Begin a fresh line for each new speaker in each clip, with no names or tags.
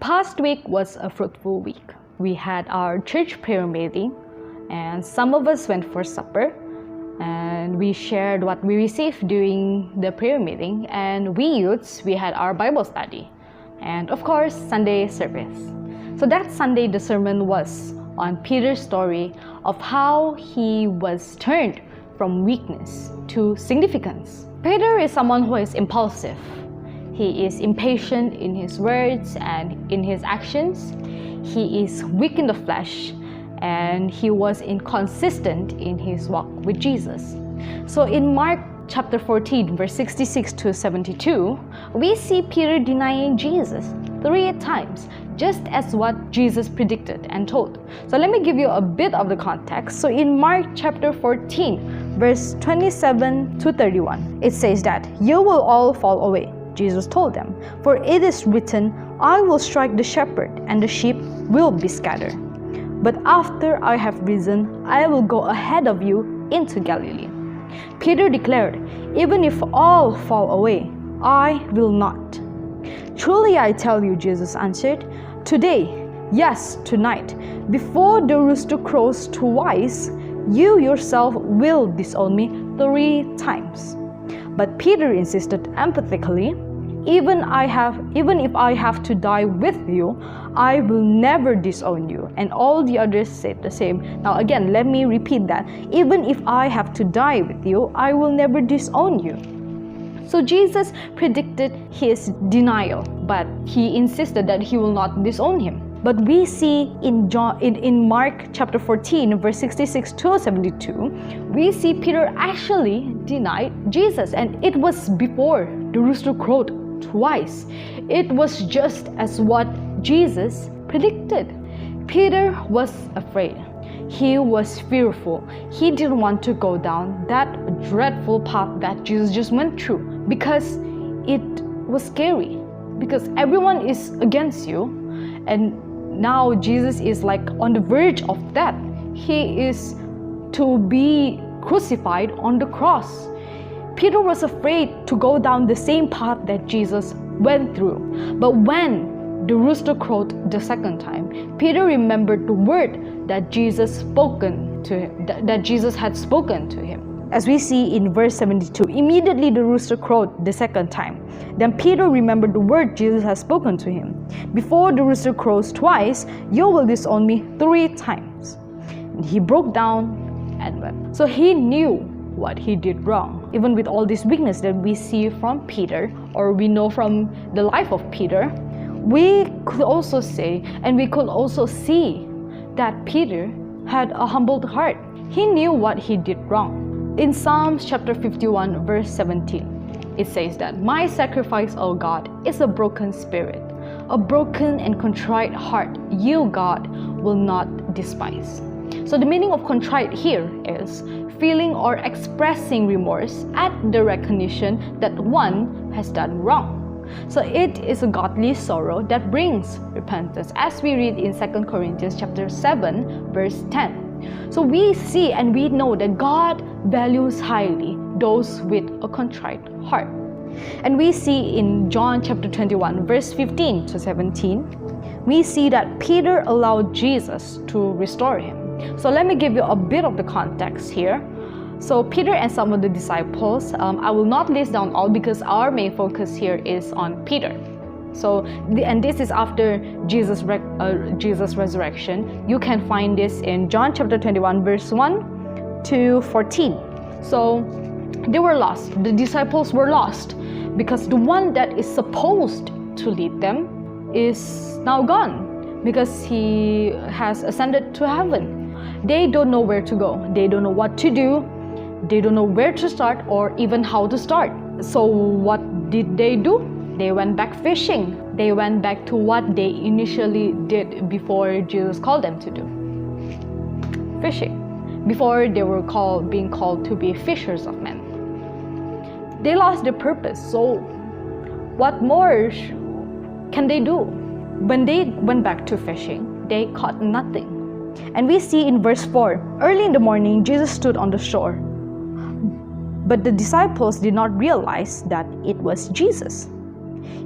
past week was a fruitful week. We had our church prayer meeting, and some of us went for supper, and we shared what we received during the prayer meeting, and we youths, we had our Bible study, and of course, Sunday service. So that Sunday, the sermon was on Peter's story of how he was turned from weakness to significance. Peter is someone who is impulsive. He is impatient in his words and in his actions. He is weak in the flesh, and he was inconsistent in his walk with Jesus. So in Mark chapter 14, verse 66 to 72, we see Peter denying Jesus 3 times, just as what Jesus predicted and told. So let me give you a bit of the context. So in Mark chapter 14, verse 27 to 31, it says that, "You will all fall away," Jesus told them, "for it is written, I will strike the shepherd, and the sheep will be scattered. But after I have risen, I will go ahead of you into Galilee." Peter declared, "Even if all fall away, I will not." "Truly I tell you," Jesus answered, "today, yes, tonight, before the rooster crows twice, you yourself will disown me 3 times. But Peter insisted emphatically, even if I have to die with you, I will never disown you." And all the others said the same. Now again, let me repeat that. "Even if I have to die with you, I will never disown you." So Jesus predicted his denial, but he insisted that he will not disown him. But we see in Mark chapter 14, verse 66 to 72, we see Peter actually denied Jesus, and it was before the rooster crowed twice. It was just as what Jesus predicted. Peter was afraid. He was fearful. He didn't want to go down that dreadful path that Jesus just went through, because it was scary, because everyone is against you, and now Jesus is like on the verge of death. He is to be crucified on the cross. Peter was afraid to go down the same path that Jesus went through. But when the rooster crowed the second time, Peter remembered the word that Jesus had spoken to him. As we see in verse 72, immediately the rooster crowed the second time. Then Peter remembered the word Jesus had spoken to him. "Before the rooster crows twice, you will disown me 3 times." And he broke down and wept. So he knew what he did wrong. Even with all this weakness that we see from Peter, or we know from the life of Peter, we could also say, and we could also see, that Peter had a humbled heart. He knew what he did wrong. In Psalms chapter 51, verse 17, it says that, "My sacrifice, O God, is a broken spirit. A broken and contrite heart, you, God, will not despise." So the meaning of contrite here is feeling or expressing remorse at the recognition that one has done wrong. So it is a godly sorrow that brings repentance, as we read in 2 Corinthians chapter 7, verse 10. So we see and we know that God values highly those with a contrite heart. And we see in John chapter 21, verse 15 to 17, we see that Peter allowed Jesus to restore him. So let me give you a bit of the context here. So Peter and some of the disciples, I will not list down all because our main focus here is on Peter. So, and this is after Jesus' resurrection. You can find this in John chapter 21, verse 1 to 14. So they were lost. The disciples were lost because the one that is supposed to lead them is now gone, because he has ascended to heaven. They don't know where to go. They don't know what to do. They don't know where to start or even how to start. So what did they do? They went back fishing. They went back to what they initially did before Jesus called them to do. Fishing. Before they were being called to be fishers of men. They lost their purpose. So what more can they do? When they went back to fishing, they caught nothing. And we see in verse 4, early in the morning, Jesus stood on the shore. But the disciples did not realize that it was Jesus.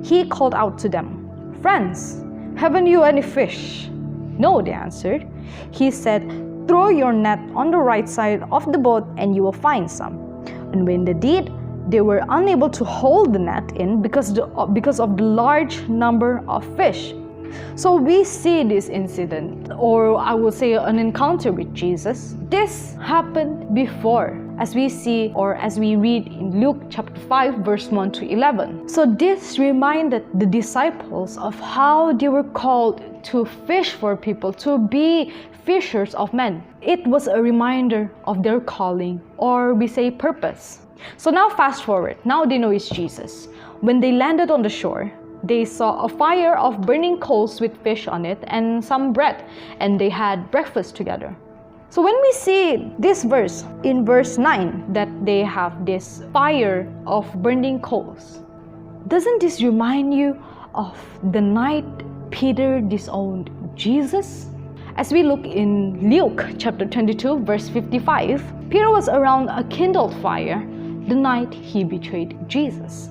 He called out to them, "Friends, "Haven't you any fish?" "No," they answered. He said, "Throw your net on the right side of the boat and you will find some." And when they did, they were unable to hold the net in because of the large number of fish. So we see this incident, or I would say an encounter with Jesus. This happened before, as we see or as we read in Luke chapter 5 verse 1 to 11. So this reminded the disciples of how they were called to fish for people, to be fishers of men. It was a reminder of their calling, or we say purpose. So now fast forward, now they know it's Jesus. When they landed on the shore, they saw a fire of burning coals with fish on it and some bread, and they had breakfast together. So when we see this verse in verse 9, that they have this fire of burning coals, doesn't this remind you of the night Peter disowned Jesus? As we look in Luke chapter 22 verse 55, Peter was around a kindled fire the night he betrayed Jesus.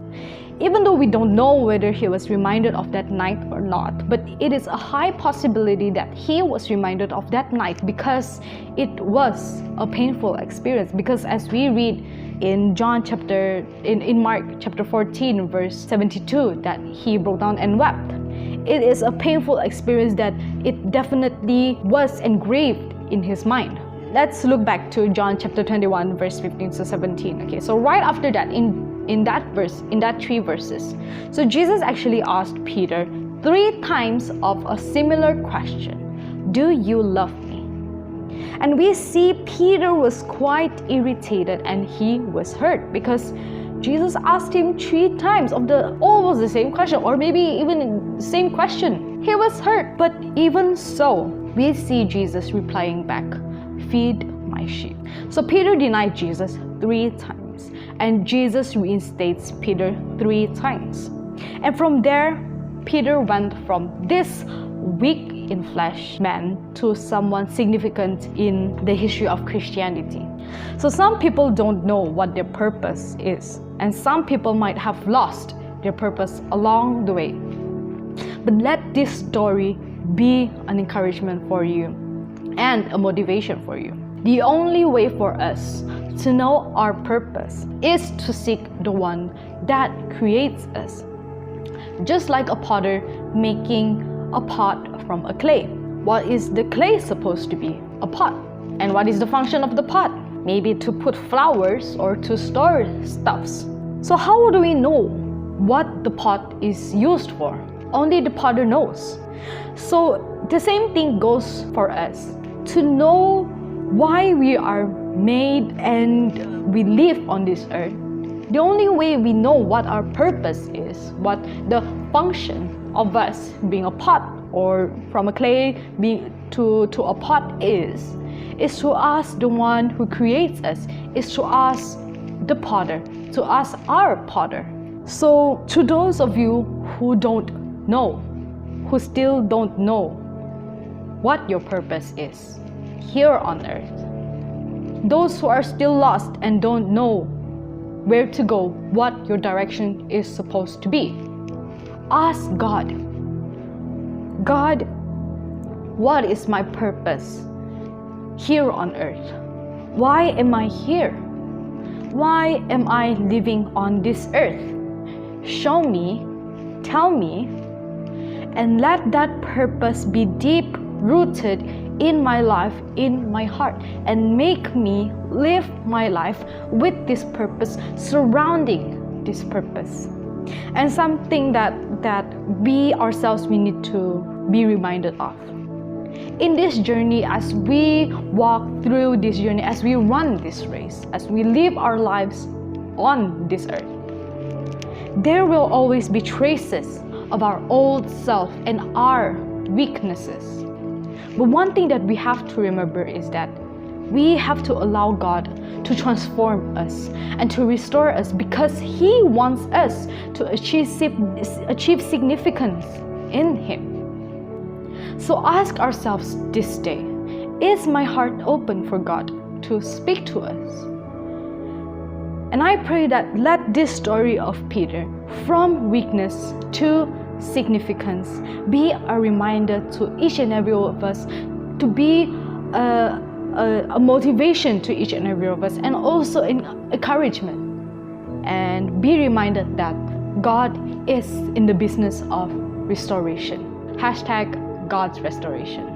Even though we don't know whether he was reminded of that night or not, but it is a high possibility that he was reminded of that night because it was a painful experience. Because as we read in Mark chapter 14 verse 72, that he broke down and wept. It is a painful experience that it definitely was engraved in his mind. Let's look back to John chapter 21 verse 15 to 17. Okay, so right after that, in that 3 verses, so Jesus actually asked Peter 3 times of a similar question: "Do you love me?" And we see Peter was quite irritated and he was hurt because Jesus asked him 3 times of almost the same question, or maybe even the same question. He was hurt, but even so, we see Jesus replying back, "Feed my sheep." So Peter denied Jesus 3 times, and Jesus reinstates Peter 3 times. And from there, Peter went from this weak in flesh man to someone significant in the history of Christianity. So some people don't know what their purpose is, and some people might have lost their purpose along the way. But let this story be an encouragement for you and a motivation for you. The only way for us to know our purpose is to seek the one that creates us. Just like a potter making a pot from a clay. What is the clay supposed to be? A pot. And what is the function of the pot? Maybe to put flowers or to store stuffs. So how do we know what the pot is used for? Only the potter knows. So the same thing goes for us. To know why we are made and we live on this earth, the only way we know what our purpose is, what the function of us being a pot or from a clay to a pot is to ask the one who creates us, is to ask the potter, to ask our potter. So to those of you who don't know, who still don't know what your purpose is here on earth, those who are still lost and don't know where to go, what your direction is supposed to be, ask God, God, what is my purpose here on earth? Why am I here? Why am I living on this earth? Show me, tell me, and let that purpose be deep rooted in my life, in my heart, and make me live my life with this purpose, surrounding this purpose. And something that we ourselves, we need to be reminded of. In this journey, as we walk through this journey, as we run this race, as we live our lives on this earth, there will always be traces of our old self and our weaknesses. But one thing that we have to remember is that we have to allow God to transform us and to restore us, because He wants us to achieve significance in Him. So ask ourselves this day, is my heart open for God to speak to us? And I pray that let this story of Peter, from weakness to significance, be a reminder to each and every one of us, to be a motivation to each and every one of us, and also an encouragement. And be reminded that God is in the business of restoration. #God's restoration.